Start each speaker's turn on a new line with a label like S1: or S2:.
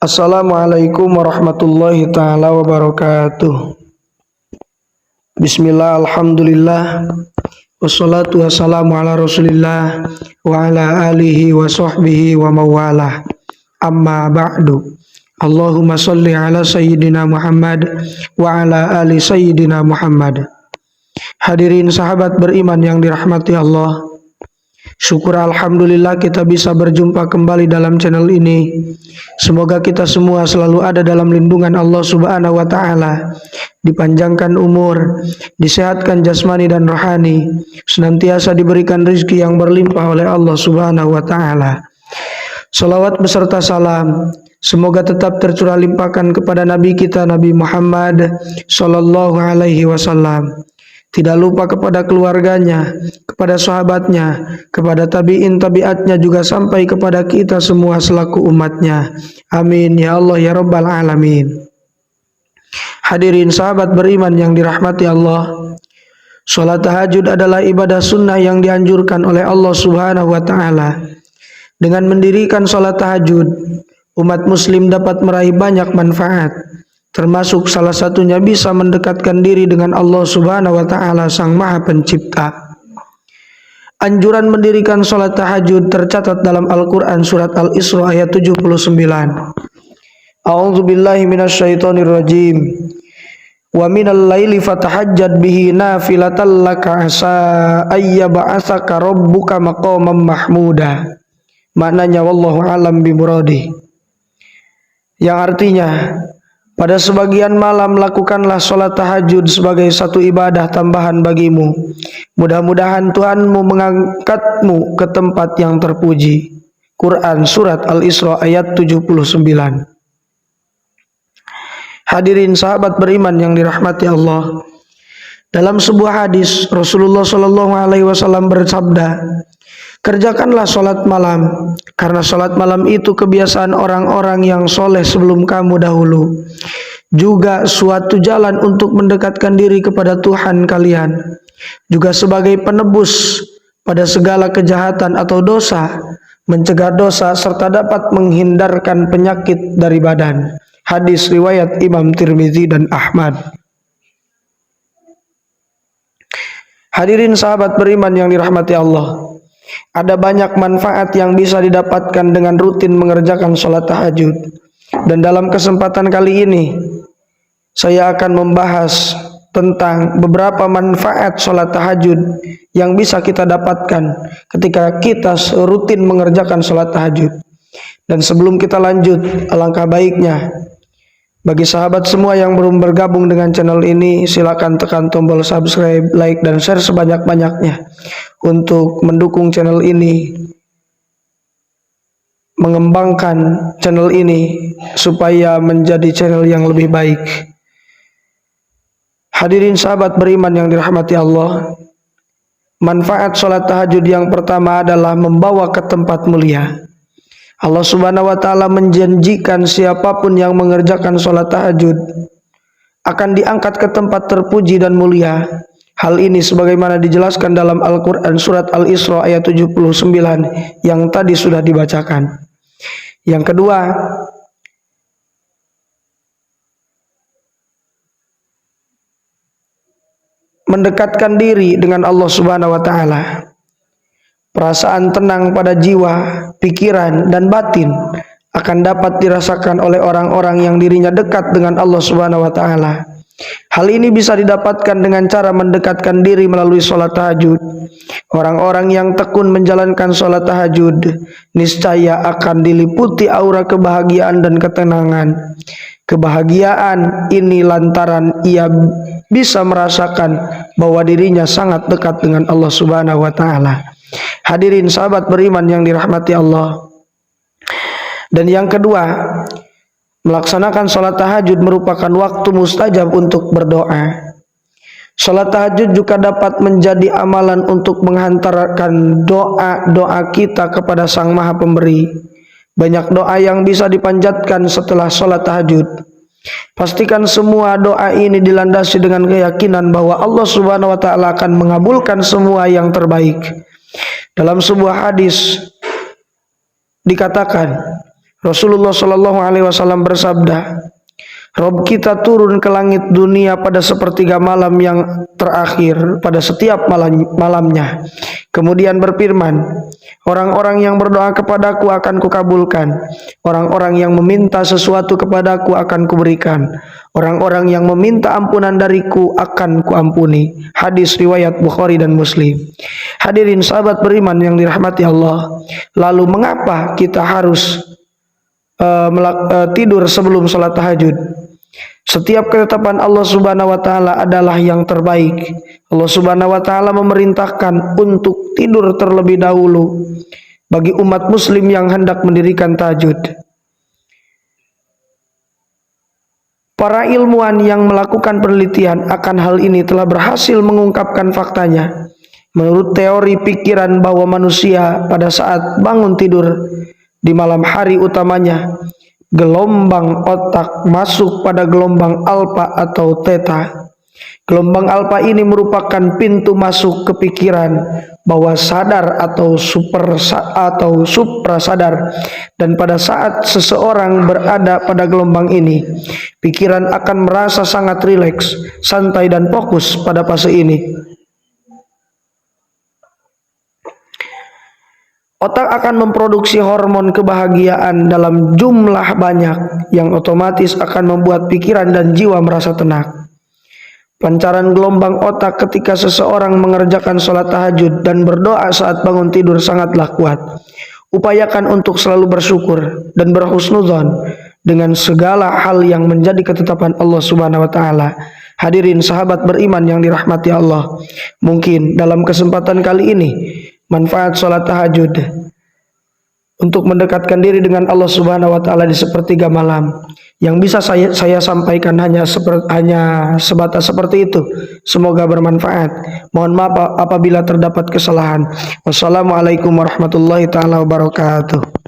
S1: Assalamualaikum warahmatullahi ta'ala wabarakatuh. Bismillah, alhamdulillah, wassalatu wassalamu ala rasulillah wa ala alihi wa sahbihi wa mawalah. Amma ba'du. Allahumma salli ala sayyidina Muhammad wa ala ali sayyidina Muhammad. Hadirin sahabat beriman yang dirahmati Allah, syukur alhamdulillah kita bisa berjumpa kembali dalam channel ini. Semoga kita semua selalu ada dalam lindungan Allah Subhanahu wa taala, dipanjangkan umur, disehatkan jasmani dan rohani, senantiasa diberikan rezeki yang berlimpah oleh Allah Subhanahu wa taala. Salawat beserta salam semoga tetap tercurah limpahkan kepada Nabi kita Nabi Muhammad sallallahu alaihi wasallam. Tidak lupa kepada keluarganya, kepada sahabatnya, kepada tabi'in tabi'atnya, juga sampai kepada kita semua selaku umatnya. Amin ya Allah ya Rabbal Alamin. Hadirin sahabat beriman yang dirahmati Allah, sholat tahajud adalah ibadah sunnah yang dianjurkan oleh Allah Subhanahu wa ta'ala. Dengan mendirikan sholat tahajud, umat muslim dapat meraih banyak manfaat, termasuk salah satunya bisa mendekatkan diri dengan Allah Subhanahu wa taala Sang Maha Pencipta. Anjuran mendirikan salat tahajud tercatat dalam Al-Qur'an surat Al-Isra ayat 79. A'udzubillahi minasyaitonir rajim. Wa minal laili fatahajjad bihi nafilatan laka asa ayyab'atsaka rabbuka maqaman mahmuda. Maknanya wallahu alam bimuradi. Yang artinya, pada sebagian malam lakukanlah sholat tahajud sebagai satu ibadah tambahan bagimu. Mudah-mudahan Tuhanmu mengangkatmu ke tempat yang terpuji. Quran Surat Al-Isra ayat 79. Hadirin sahabat beriman yang dirahmati Allah, dalam sebuah hadis Rasulullah Shallallahu Alaihi Wasallam bersabda, kerjakanlah sholat malam, karena sholat malam itu kebiasaan orang-orang yang soleh sebelum kamu dahulu. Juga suatu jalan untuk mendekatkan diri kepada Tuhan kalian, juga sebagai penebus pada segala kejahatan atau dosa, mencegah dosa, serta dapat menghindarkan penyakit dari badan. Hadis riwayat Imam Tirmizi dan Ahmad. Hadirin sahabat beriman yang dirahmati Allah, ada banyak manfaat yang bisa didapatkan dengan rutin mengerjakan sholat tahajud. Dan dalam kesempatan kali ini, saya akan membahas tentang beberapa manfaat sholat tahajud yang bisa kita dapatkan ketika kita rutin mengerjakan sholat tahajud. Dan sebelum kita lanjut, alangkah baiknya bagi sahabat semua yang belum bergabung dengan channel ini, silakan tekan tombol subscribe, like, dan share sebanyak-banyaknya untuk mendukung channel ini, mengembangkan channel ini supaya menjadi channel yang lebih baik. Hadirin sahabat beriman yang dirahmati Allah, manfaat sholat tahajud yang pertama adalah membawa ke tempat mulia. Allah Subhanahu wa ta'ala menjanjikan siapapun yang mengerjakan sholat tahajud akan diangkat ke tempat terpuji dan mulia. Hal ini sebagaimana dijelaskan dalam Al-Quran surat Al-Isra ayat 79 yang tadi sudah dibacakan. Yang kedua, mendekatkan diri dengan Allah Subhanahu wa ta'ala. Perasaan tenang pada jiwa, pikiran, dan batin akan dapat dirasakan oleh orang-orang yang dirinya dekat dengan Allah Subhanahu wa ta'ala. Hal ini bisa didapatkan dengan cara mendekatkan diri melalui sholat tahajud. Orang-orang yang tekun menjalankan sholat tahajud niscaya akan diliputi aura kebahagiaan dan ketenangan. Kebahagiaan ini lantaran ia bisa merasakan bahwa dirinya sangat dekat dengan Allah Subhanahu wa ta'ala. Hadirin sahabat beriman yang dirahmati Allah. Dan yang kedua, melaksanakan sholat tahajud merupakan waktu mustajab untuk berdoa. Sholat tahajud juga dapat menjadi amalan untuk menghantarkan doa-doa kita kepada Sang Maha Pemberi. Banyak doa yang bisa dipanjatkan setelah sholat tahajud. Pastikan semua doa ini dilandasi dengan keyakinan bahwa Allah Subhanahu wa ta'ala akan mengabulkan semua yang terbaik. Dalam sebuah hadis dikatakan, Rasulullah Shallallahu Alaihi Wasallam bersabda, Rob kita turun ke langit dunia pada sepertiga malam yang terakhir pada setiap malamnya. Kemudian berfirman, orang-orang yang berdoa kepadaku akan kukabulkan, orang-orang yang meminta sesuatu kepadaku akan kuberikan, orang-orang yang meminta ampunan dariku akan kuampuni. Hadis riwayat Bukhari dan Muslim. Hadirin sahabat beriman yang dirahmati Allah, lalu mengapa kita harus tidur sebelum sholat tahajud? Setiap ketetapan Allah Subhanahu wa taala adalah yang terbaik. Allah Subhanahu wa taala memerintahkan untuk tidur terlebih dahulu bagi umat muslim yang hendak mendirikan tahajud. Para ilmuwan yang melakukan penelitian akan hal ini telah berhasil mengungkapkan faktanya. Menurut teori pikiran bahwa manusia pada saat bangun tidur di malam hari utamanya, gelombang otak masuk pada gelombang alfa atau theta. Gelombang alfa ini merupakan pintu masuk ke pikiran bawah sadar atau suprasadar, dan pada saat seseorang berada pada gelombang ini, pikiran akan merasa sangat rileks, santai dan fokus pada fase ini. Otak akan memproduksi hormon kebahagiaan dalam jumlah banyak yang otomatis akan membuat pikiran dan jiwa merasa tenang. Pancaran gelombang otak ketika seseorang mengerjakan sholat tahajud dan berdoa saat bangun tidur sangatlah kuat. Upayakan untuk selalu bersyukur dan berhusnudzon dengan segala hal yang menjadi ketetapan Allah Subhanahu wa taala. Hadirin sahabat beriman yang dirahmati Allah, mungkin dalam kesempatan kali ini manfaat sholat tahajud untuk mendekatkan diri dengan Allah Subhanahu wa taala di sepertiga malam yang bisa saya sampaikan hanya sebatas seperti itu. Semoga bermanfaat. Mohon maaf apabila terdapat kesalahan. Wassalamualaikum warahmatullahi taala wabarakatuh.